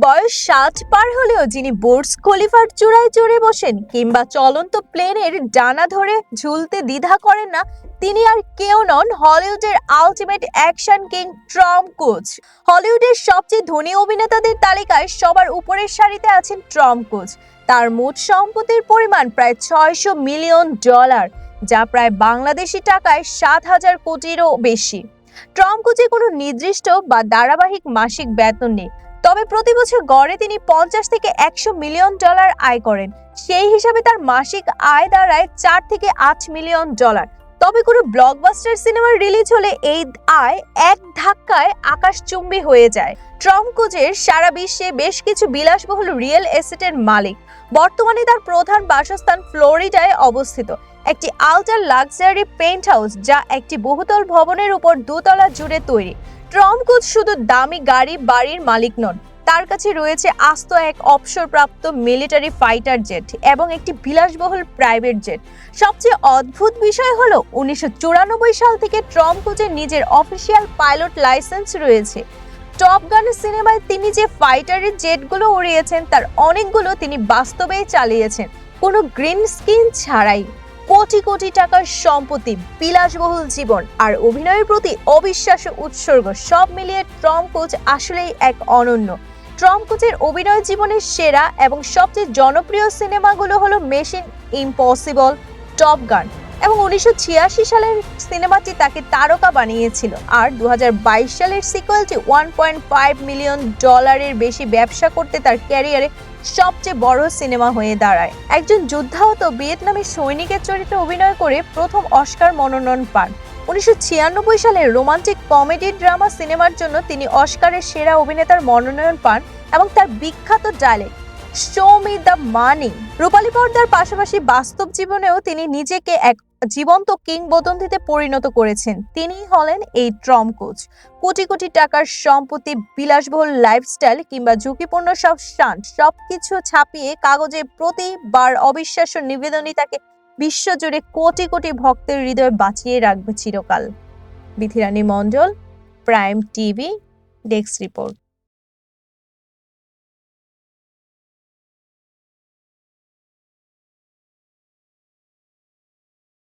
বয়স 60 পার হলেও যিনি বুর্জ খলিফার চূড়ায় চড়ে বসেন কিংবা চলন্ত প্লেনের ডানা ধরে ঝুলতে দ্বিধা করেন না, তিনি আর কেউ নন হলিউডের ultimate action king Tom Cruise. হলিউডের সবচেয়ে ধনী অভিনেতাদের তালিকায় সবার উপরের সারিতে আছেন টম ক্রুজ। তার মোট সম্পত্তির পরিমাণ প্রায় $600 মিলিয়ন, যা প্রায় বাংলাদেশি টাকায় 7,000 কোটিরও বেশি। টম ক্রুজের কোনো নির্দিষ্ট বা ধারাবাহিক মাসিক বেতন নেই, তবে প্রতি বছর গড়ে তিনি $50 থেকে $100 মিলিয়ন আয় করেন। সেই হিসাবে তার মাসিক আয় দাঁড়ায় $4 থেকে $8 মিলিয়ন। তবে কোনো ব্লকবাস্টার সিনেমার রিলিজ হলে এই আয় এক ধাক্কায় আকাশচুম্বী হয়ে যায়। টম ক্রুজের সারা বিশ্বে বেশ কিছু বিলাসবহুল রিয়েল এস্টেটের মালিক। বর্তমানে তার প্রধান বাসস্থান ফ্লোরিডায় অবস্থিত একটি আল্ট্রা লাক্সারি পেন্ট হাউস, যা একটি বহুতল ভবনের উপর দোতলা জুড়ে তৈরি। টম ক্রুজ শুধু দামি গাড়ি বাড়ির মালিক নন, তার কাছে রয়েছে আস্ত এক অবসরপ্রাপ্ত মিলিটারি ফাইটার জেট এবং একটি বিলাসবহুল প্রাইভেট জেট। সবচেয়ে অদ্ভুত বিষয় হলো 1994 সাল থেকে টম ক্রুজের নিজের অফিসিয়াল পাইলট লাইসেন্স রয়েছে। টপ গান সিনেমায় তিনি যে ফাইটারের জেটগুলো উড়িয়েছেন তার অনেকগুলো তিনি বাস্তবেই চালিয়েছেন, কোনো গ্রিন স্ক্রিন ছাড়াই। কোটি কোটি টাকার সম্পত্তি, বিলাসবহুল জীবন আর অভিনয়ের প্রতি অবিশ্বাস্য উৎসর্গ, সব মিলিয়ে টম ক্রুজ আসলেই এক অনন্য। টম ক্রুজের অভিনয় জীবনের সেরা এবং সবচেয়ে জনপ্রিয় সিনেমাগুলো হলো মিশন ইম্পসিবল, টপ গান এবং 1986 সালের সিনেমাটি তাকে তারকা বানিয়েছিল। আর 2022 সালের সিকুয়েলটি $1.5 মিলিয়ন বেশি ব্যবসা করতে তার ক্যারিয়ারে সবচেয়ে বড় সিনেমা হয়ে দাঁড়ায়। একজন যুদ্ধাহত ভিয়েতনামী সৈনিকের চরিত্রে অভিনয় করে প্রথম অস্কার মনোনয়ন পান। 1996 সালে রোমান্টিক কমেডি ড্রামা সিনেমার জন্য তিনি অস্কারের সেরা অভিনেতার মনোনয়ন পান এবং তার বিখ্যাত dialogue show me the money রূপালী পর্দার পাশাপাশি বাস্তব জীবনেও তিনি নিজেকে এক জীবন্ত কিংবদন্তিতে পরিণত করেছেন। তিনিই হলেন এই টম ক্রুজ। কোটি কোটি টাকার সম্পত্তি, বিলাসবহুল লাইফস্টাইল কিংবা ঝুঁকিপূর্ণ সব স্টান্ট, সবকিছু ছাপিয়ে কাগজে প্রতিবার অবিশ্বাস্য নিবেদনই তাকে বিশ্বজুড়ে কোটি কোটি ভক্তের হৃদয়ে বাঁচিয়ে রাখবে চিরকাল। বিথিরানী মণ্ডল, প্রাইম টিভি, ডেস্ক রিপোর্ট।